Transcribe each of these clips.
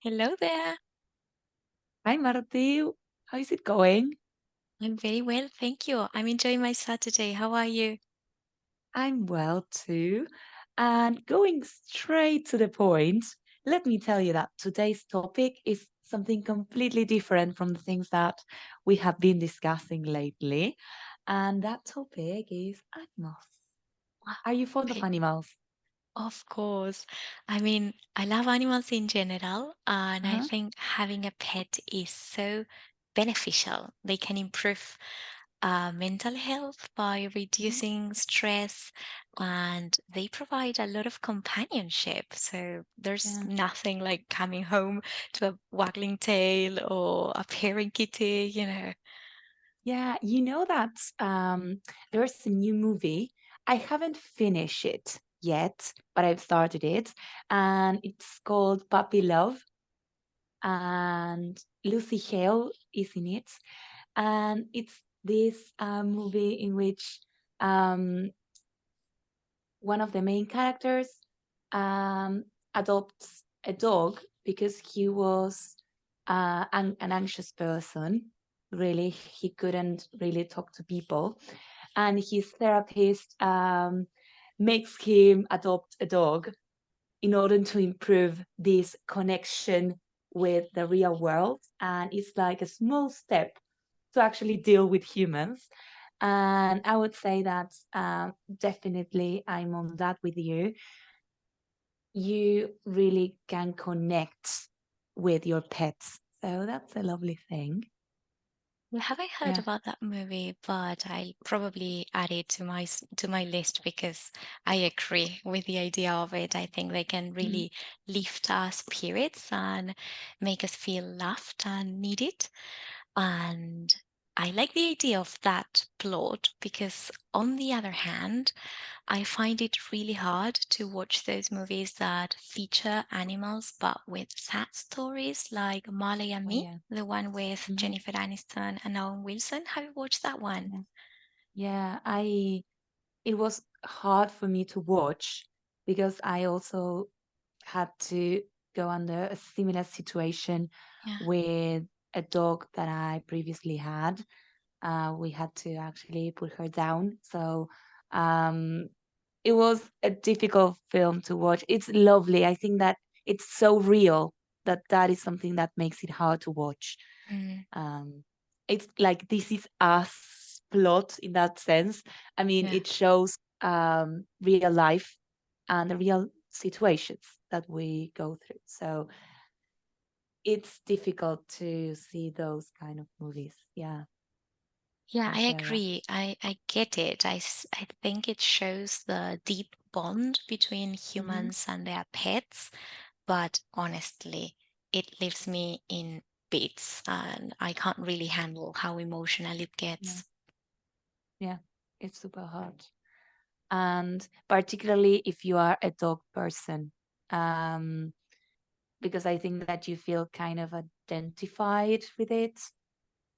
Hello there. Hi, Marti. How is it going? I'm very well, thank you. I'm enjoying my Saturday. How are you? I'm well too. And going straight to the point, let me tell you that today's topic is something completely different from the things that we have been discussing lately. And that topic is animals. Wow, Are you fond of okay. animals? Of course. I mean, I love animals in general, and I Uh-huh. think having a pet is so beneficial. They can improve mental health by Mhm. reducing stress, and they provide a lot of companionship. So there's Yeah. nothing like coming home to a waggling tail or a purring kitty. Yeah, you know that there's a new movie. I haven't finished it yet, but I've started it, and it's called Puppy Love, and Lucy Hale is in it, and it's this movie in which um, one of the main characters um, adopts a dog because he was an anxious person. Really, he couldn't really talk to people, and his therapist makes him adopt a dog in order to improve this connection with the real world. And it's like a small step to actually deal with humans. And I would say that definitely I'm on that with you. You really can connect with your pets. So that's a lovely thing. I haven't heard Yeah. about that movie, but I'll probably add it to my list because I agree with the idea of it. I think they can Mhm. really lift our spirits and make us feel loved and needed. And I like the idea of that plot because, on the other hand, I find it really hard to watch those movies that feature animals but with sad stories like Marley and Oh, Me, yeah. the one with Mhm. Jennifer Aniston and Owen Wilson. Have you watched that one? Yeah. Yeah. It was hard for me to watch because I also had to go under a similar situation Yeah. with a dog that I previously had. We had to actually put her down. So um, it was a difficult film to watch. It's lovely. I think that it's so real that that is something that makes it hard to watch. Mm, Um, it's like this is us plot in that sense. I mean, yeah. it shows real life and the real situations that we go through. So it's difficult to see those kind of movies. Yeah, Yeah, I I share that. agree. I get it. I think it shows the deep bond between Hmm. humans and their pets, but honestly, it leaves me in bits and I can't really handle how emotional it Yeah, gets. yeah, it's super hard. And particularly if you are a dog person, um, because I think that you feel kind of identified with it.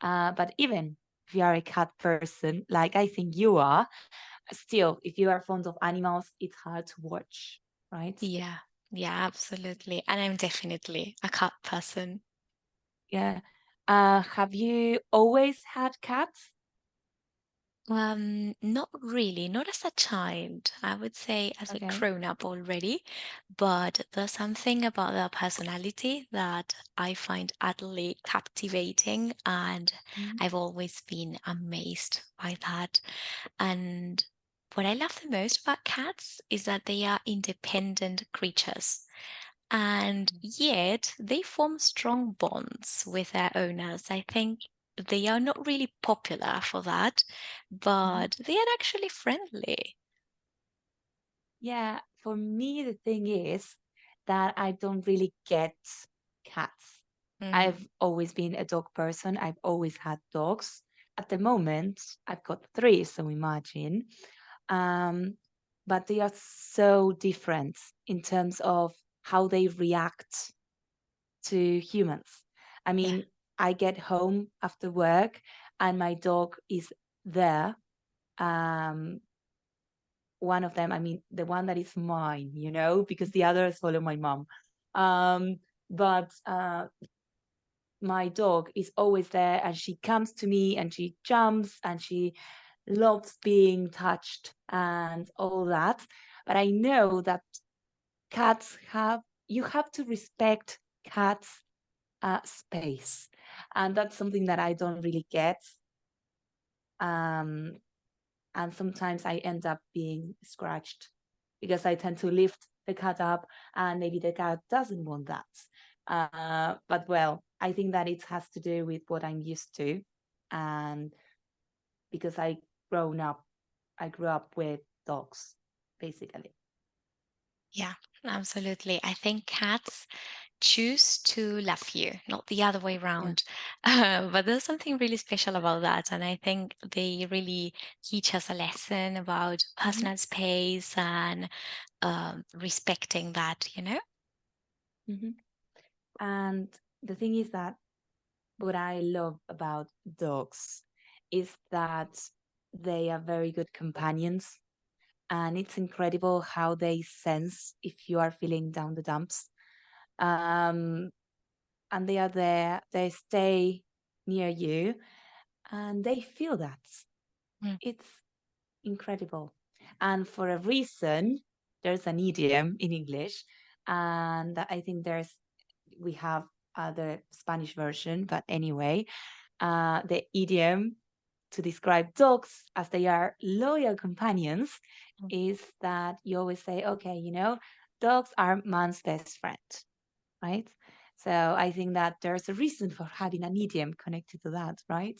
But even if you are a cat person, like I think you are, still, if you are fond of animals, it's hard to watch, right? Yeah, yeah, absolutely. And I'm definitely a cat person. Yeah. Have you always had cats? Not really, not as a child. I would say as a Okay. grown up already, but there's something about their personality that I find utterly captivating, and Mhm. I've always been amazed by that. And what I love the most about cats is that they are independent creatures. And yet they form strong bonds with their owners. I think they are not really popular for that, Mhm. but they are actually friendly. Yeah, for me, the thing is that I don't really get cats. Mm, I've always been a dog person. I've always had dogs. At the moment, I've got three, so imagine. Um, but they are so different in terms of how they react to humans. I yeah, mean, I get home after work and my dog is there. Um, one of them, I mean, the one that is mine, because the others follow my mom. Um, but my dog is always there, and she comes to me and she jumps and she loves being touched and all that. But I know that cats have, you have to respect cats' space. And that's something that I don't really get. Um, and sometimes I end up being scratched because I tend to lift the cat up, and maybe the cat doesn't want that. But well, I think that it has to do with what I'm used to, and because grown up, I grew up with dogs, basically. Yeah, absolutely. I think cats choose to love you, not the other way Yeah. around. But there's something really special about that. And I think they really teach us a lesson about Hmm. personal space and respecting that, you know? Hmm. And the thing is that what I love about dogs is that they are very good companions. And it's incredible how they sense if you are feeling down the dumps. Um, and they are there, they stay near you, and they feel that. Mm, It's incredible. And for a reason, there's an idiom in English, and I think we have the Spanish version, but anyway, the idiom to describe dogs as they are loyal companions mm, is that you always say, okay, dogs are man's best friend, right? So I think that there's a reason for having an idiom connected to that, right?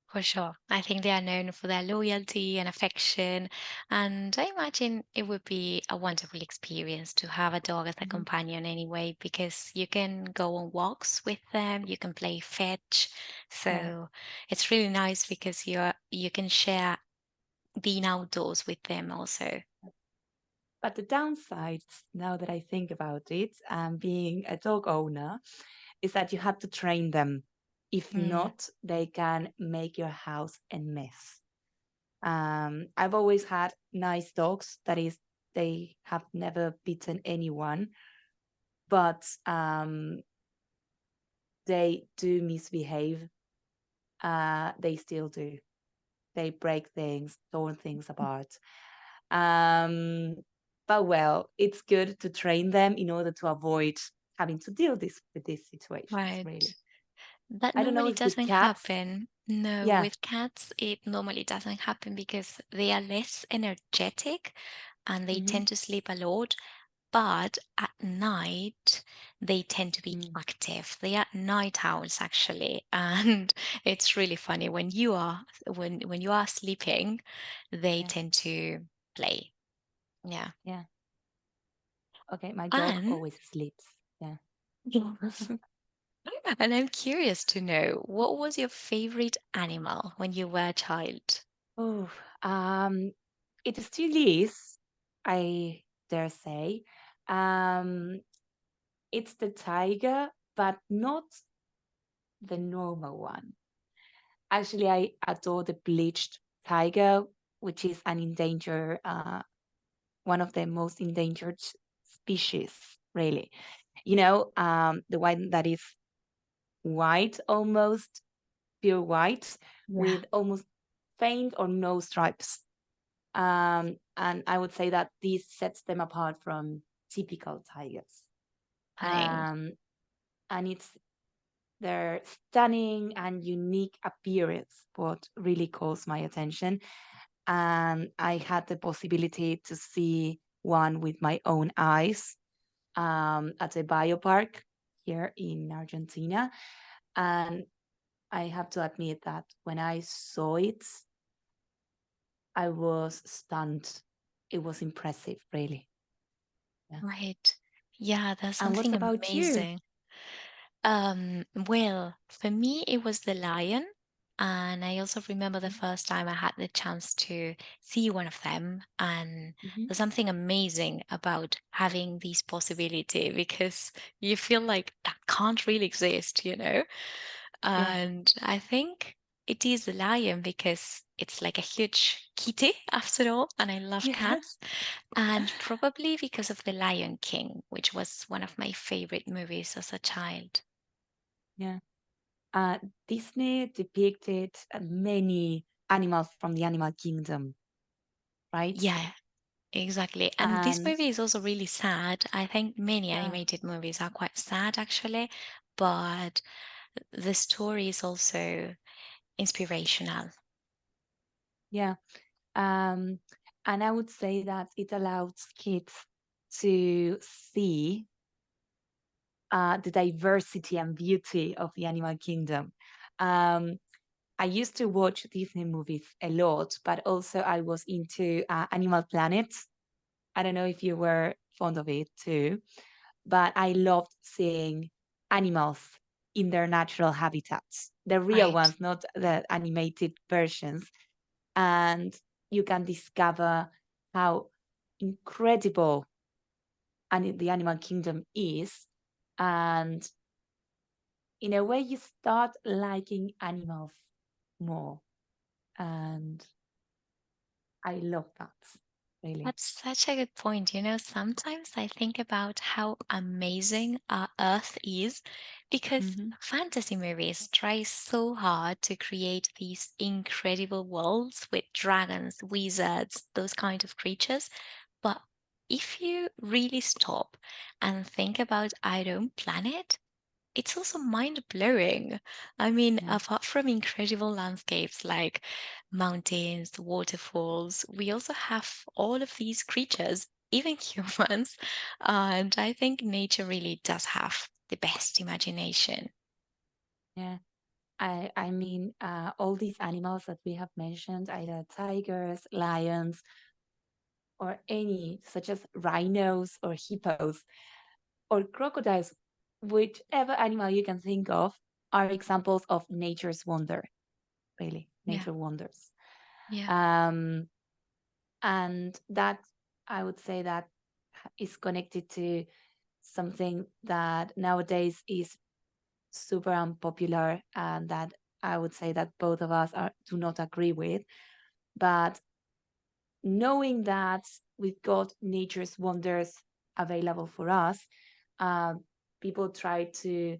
for sure. I think they are known for their loyalty and affection. And I imagine it would be a wonderful experience to have a dog as a Hmm. companion anyway, because you can go on walks with them, you can play fetch. Yeah. So it's really nice because you can share being outdoors with them also. But the downsides, now that I think about it, being a dog owner, is that you have to train them. If Mm, not, they can make your house a mess. I've always had nice dogs. That is, they have never bitten anyone, but they do misbehave. They still do. They break things, torn things apart. Um, but well, it's good to train them in order to avoid having to deal with these situations. right. Really, That I don't know normally if with doesn't cats. happen. No, Yeah. with cats, it normally doesn't happen because they are less energetic and they Hmm. tend to sleep a lot. But at night, they tend to be Mm, active. They are night owls actually, and it's really funny when you are sleeping, they yeah. tend to play. Yeah, Yeah. Okay. My dog and always sleeps. Yeah. yes. And I'm curious to know what was your favorite animal when you were a child? Oh, um, it still is, I dare say. Um, it's the tiger, but not the normal one. Actually, I adore the bleached tiger, which is an endangered, one of the most endangered species, really. The one that is white, almost pure white, Yeah, with almost faint or no stripes. And I would say that this sets them apart from typical tigers. fine. Um, and it's their stunning and unique appearance what really calls my attention. And I had the possibility to see one with my own eyes at a biopark here in Argentina. And I have to admit that when I saw it, I was stunned. It was impressive, really. Yeah. Right. Yeah, there's And what something about you? amazing. Well, for me, it was the lion. And I also remember the first time I had the chance to see one of them. And Mm-hmm. there's something amazing about having this possibility because you feel like that can't really exist, you know? Yeah. And I think it is the lion because it's like a huge kitty after all, and I love Yeah. cats. And probably because of The Lion King, which was one of my favorite movies as a child. Yeah. Uh, Disney depicted many animals from the animal kingdom, right? Yeah, exactly. And this And movie is also really sad. I think many yeah, animated movies are quite sad, actually, but the story is also inspirational. yeah. Um, and I would say that it allows kids to see the diversity and beauty of the animal kingdom. Um, I used to watch Disney movies a lot, but also I was into Animal Planet. I don't know if you were fond of it too, but I loved seeing animals in their natural habitats, the real Right. ones, not the animated versions. And you can discover how incredible the animal kingdom is. And in a way, you start liking animals more. And I love that, really. That's such a good point. Sometimes I think about how amazing our Earth is because Hmm. fantasy movies try so hard to create these incredible worlds with dragons, wizards, those kind of creatures. But if you really stop and think about our own planet, it's also mind blowing. I mean, Yeah, apart from incredible landscapes like mountains, waterfalls, we also have all of these creatures, even humans. And I think nature really does have the best imagination. yeah. I mean, all these animals that we have mentioned, either tigers, lions, or any, such as rhinos or hippos or crocodiles, whichever animal you can think of, are examples of nature's wonder, really, Yeah, nature wonders. yeah. Um, and that, I would say, that is connected to something that nowadays is super unpopular and that I would say that both of us do not agree with. But knowing that we've got nature's wonders available for us, uh, people try to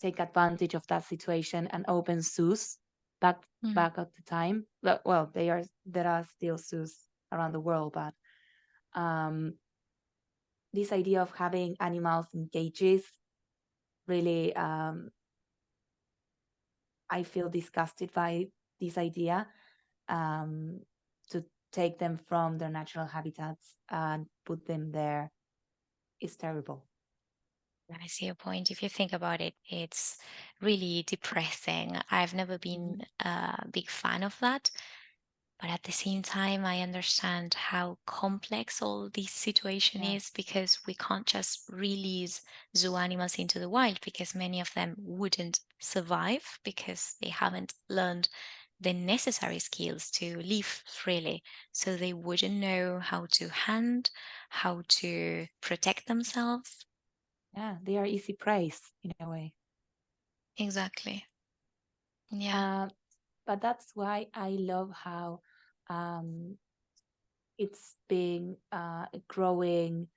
take advantage of that situation and open zoos back Mm. back at the time. Well, there are still zoos around the world, but um, this idea of having animals in cages really, I feel disgusted by this idea, um, to take them from their natural habitats and put them there is terrible. I see your point. If you think about it, it's really depressing. I've never been Mhm. a big fan of that. But at the same time, I understand how complex all this situation is Yes. because we can't just release zoo animals into the wild because many of them wouldn't survive because they haven't learned the necessary skills to live freely. So they wouldn't know how to hunt, how to protect themselves. Yeah, they are easy prey in a way. Exactly. Yeah. Uh, but that's why I love how um, it's being a growing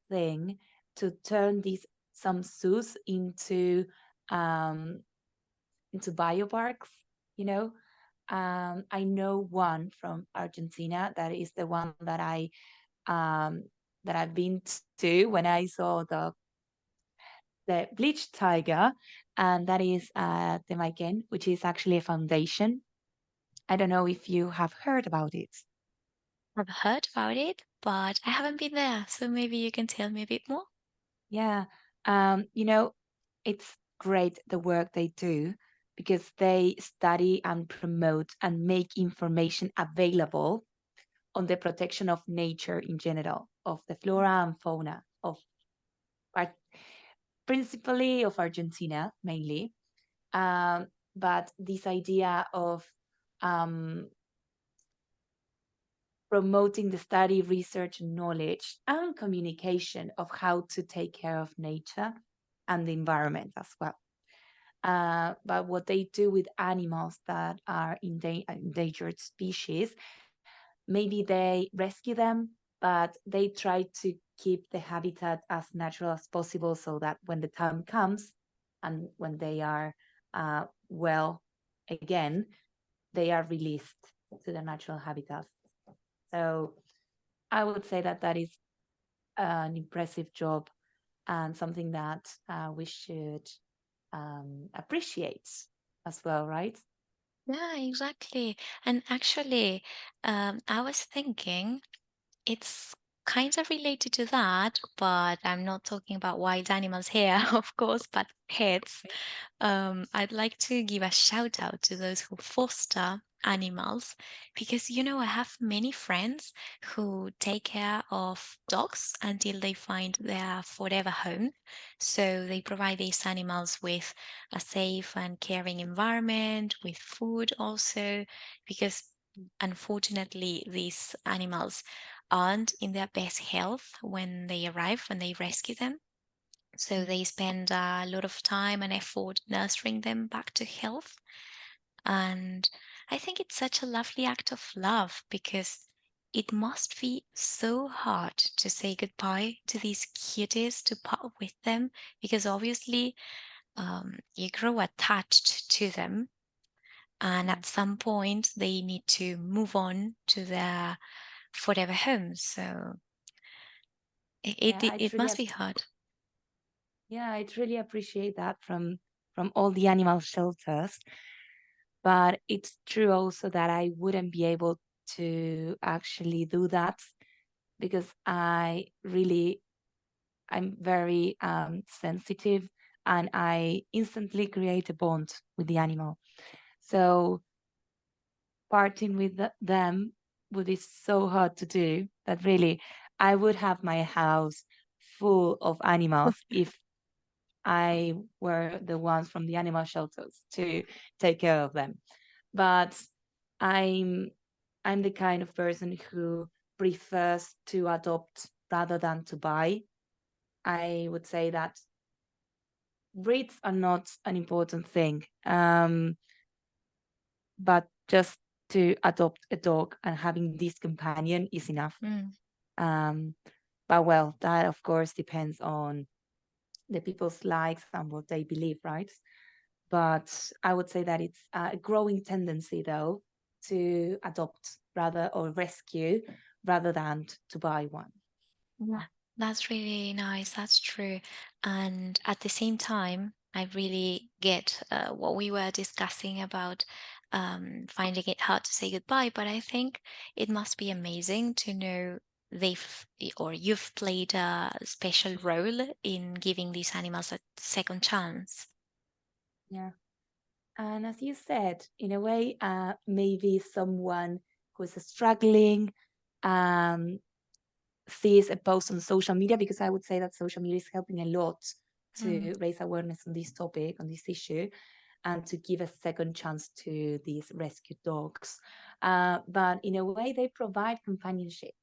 thing to turn these some zoos um, into bioparks. You know, I know one from Argentina that is the one um, that I've been to when I saw the bleached tiger, and that is the Maiken, which is actually a foundation. I don't know if you have heard about it. I've heard about it, but I haven't been there. So maybe you can tell me a bit more. Yeah, you know, it's great the work they do because they study and promote and make information available on the protection of nature in general, of the flora and fauna of Ar- principally of Argentina mainly. But this idea of um, promoting the study, research, knowledge, and communication of how to take care of nature and the environment as well. But what they do with animals that are endangered species, maybe they rescue them, but they try to keep the habitat as natural as possible so that when the time comes and when they are well again, they are released to their natural habitat. So I would say that that is an impressive job and something that we should appreciate as well, right? Yeah, exactly. And actually, I was thinking it's kind of related to that, but I'm not talking about wild animals here, of course, but pets. I'd like to give a shout out to those who foster animals because, I have many friends who take care of dogs until they find their forever home. So they provide these animals with a safe and caring environment, with food also, because unfortunately, these animals aren't in their best health when they arrive, when they rescue them. So Mm. they spend a lot of time and effort nurturing them back to health. And I think it's such a lovely act of love because it must be so hard to say goodbye to these cuties, to part with them, because obviously you grow attached to them. And Yeah, at some point, they need to move on to their forever home. So yeah, it must be hard. yeah, I truly appreciate that from all the animal shelters. But it's true also that I wouldn't be able to actually do that because I'm very sensitive and I instantly create a bond with the animal. So parting with them would be so hard to do that really I would have my house full of animals if I were the ones from the animal shelters to take care of them. But I'm I'm the kind of person who prefers to adopt rather than to buy. I would say that breeds are not an important thing, but just to adopt a dog and having this companion is enough. Mm. Um, but well, that of course depends on the people's likes and what they believe, right? But I would say that it's a growing tendency, though, to adopt rather or rescue rather than to buy one. Yeah, that's really nice. That's true. And at the same time, I really get what we were discussing about finding it hard to say goodbye. But I think it must be amazing to know or you've played a special role in giving these animals a second chance. Yeah. And as you said, in a way, maybe someone who's struggling um, sees a post on social media, because I would say that social media is helping a lot Mm. to raise awareness on this topic, on this issue, and to give a second chance to these rescue dogs. But in a way, they provide companionship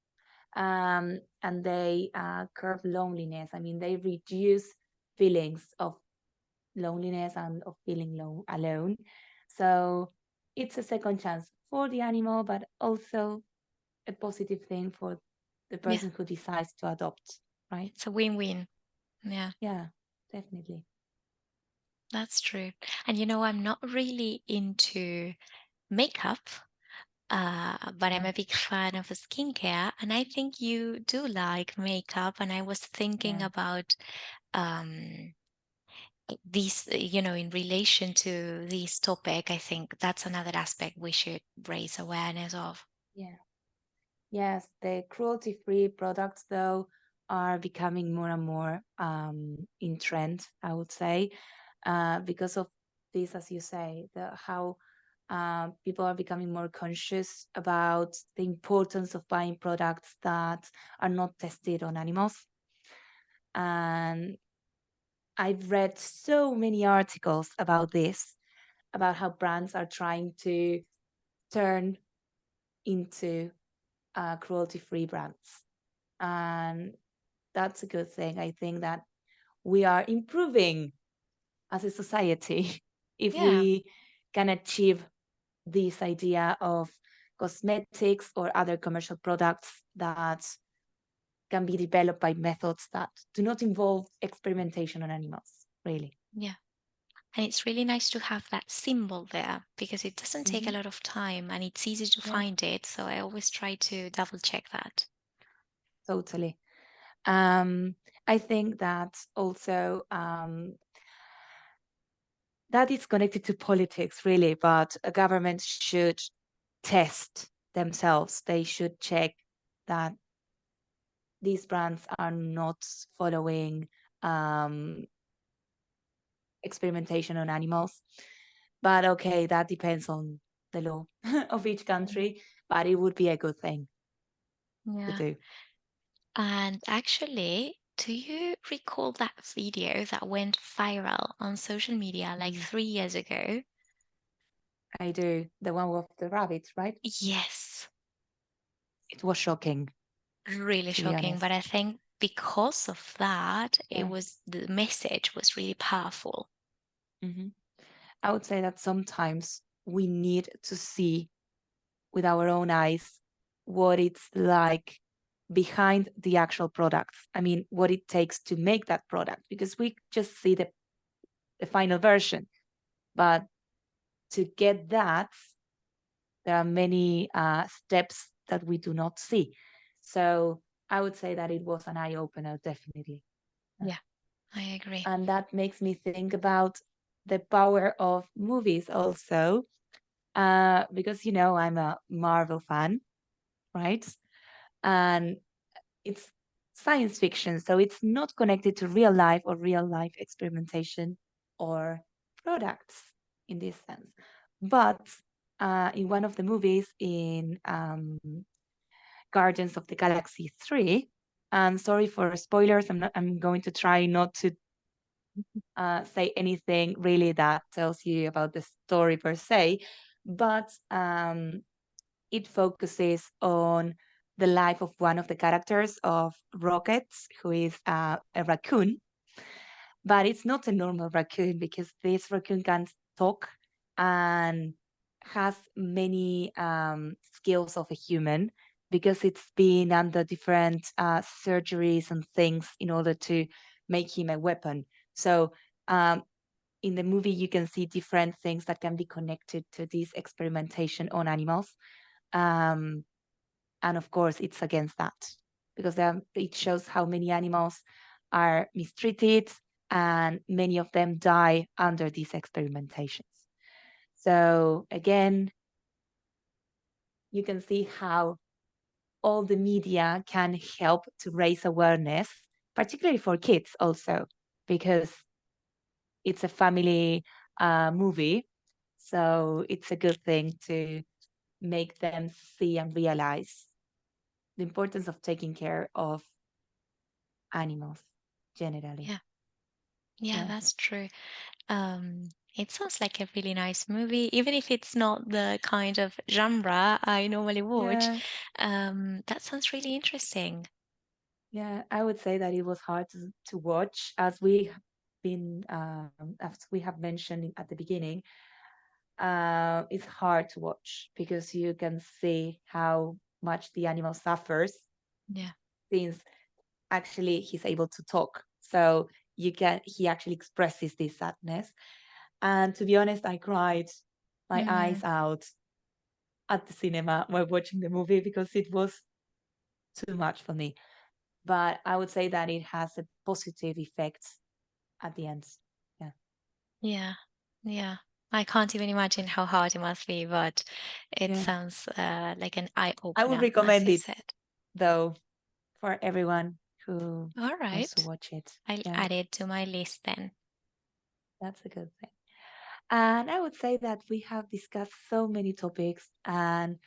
and they curb loneliness. I mean, they reduce feelings of loneliness and of feeling alone. So it's a second chance for the animal, but also a positive thing for the Yeah, person who decides to adopt, right? it's a win-win. Yeah, Yeah, definitely. that's true. And I'm not really into makeup. But I'm Yeah, a big fan of skincare, and I think you do like makeup. And I was thinking yeah, about um, these, in relation to this topic. I think that's another aspect we should raise awareness of. yeah. Yes, the cruelty-free products, though, are becoming more and more in trend, I would say, because of this, as you say, how people are becoming more conscious about the importance of buying products that are not tested on animals. And I've read so many articles about this, about how brands are trying to turn into cruelty-free brands. And that's a good thing. I think that we are improving as a society. if Yeah. we can achieve this idea of cosmetics or other commercial products that can be developed by methods that do not involve experimentation on animals, really. Yeah. And it's really nice to have that symbol there because it doesn't take a Hmm. lot of time and it's easy to Yeah, find it. So I always try to double check that. totally. Um, I think that also that is connected to politics, really, but a government should test themselves. They should check that these brands are not following um, experimentation on animals. But okay, that depends on the law of each Mhm. country, but it would be a good thing to Yeah. do. And actually, do you recall that video that went viral on social media like Mm, 3 years ago? I do. The one with the rabbits, right? Yes, It was shocking, really to be shocking. But honest. I think because of that, it Yeah. was the message was really powerful. Hmm. I would say that sometimes we need to see with our own eyes what it's like behind the actual products. I mean, what it takes to make that product, because we just see the final version. But to get that, there are many steps that we do not see. So I would say that it was an eye opener, definitely. Yeah, I agree. And that makes me think about the power of movies also, because, I'm a Marvel fan, right? And it's science fiction, so it's not connected to real life or real life experimentation or products in this sense. But in one of the movies, in Guardians of the Galaxy 3, and sorry for spoilers, I'm going to try not to say anything really that tells you about the story per se, but it focuses on the life of one of the characters of Rockets, who is a raccoon. But it's not a normal raccoon because this raccoon can talk and has many skills of a human because it's been under different surgeries and things in order to make him a weapon. So um, in the movie, you can see different things that can be connected to this experimentation on animals. Um, and of course, it's against that because it shows how many animals are mistreated and many of them die under these experimentations. So, again, you can see how all the media can help to raise awareness, particularly for kids, also, because it's a family movie. So, it's a good thing to make them see and realize the importance of taking care of animals generally. Yeah, yeah, Yeah. that's true. It sounds like a really nice movie, even if it's not the kind of genre I normally watch. Yeah. That sounds really interesting. Yeah. I would say that it was hard to watch, as as we have mentioned at the beginning. It's hard to watch because you can see how much the animal suffers Yeah. since actually he's able to talk. So he actually expresses this sadness. And to be honest, I cried my Mm, eyes out at the cinema while watching the movie because it was too much for me. But I would say that it has a positive effect at the end. Yeah. yeah. Yeah. I can't even imagine how hard it must be, but it Yeah. sounds like an eye I would opener, as recommend you it said. though for everyone who All wants to right. watch it. I'll Yeah, add it to my list then. that's a good thing. And I would say that we have discussed so many topics and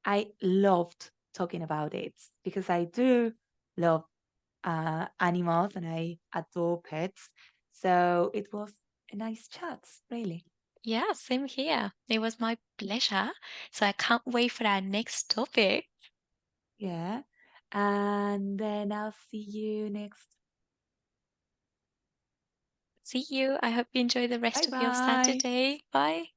I loved talking about it because I do love animals and I adore pets. So it was a nice chat, really. Yeah, same here. It was my pleasure. So I can't wait for our next topic. Yeah. And then I'll see you next See you. I hope you enjoy the rest Bye of your bye. Saturday. Bye.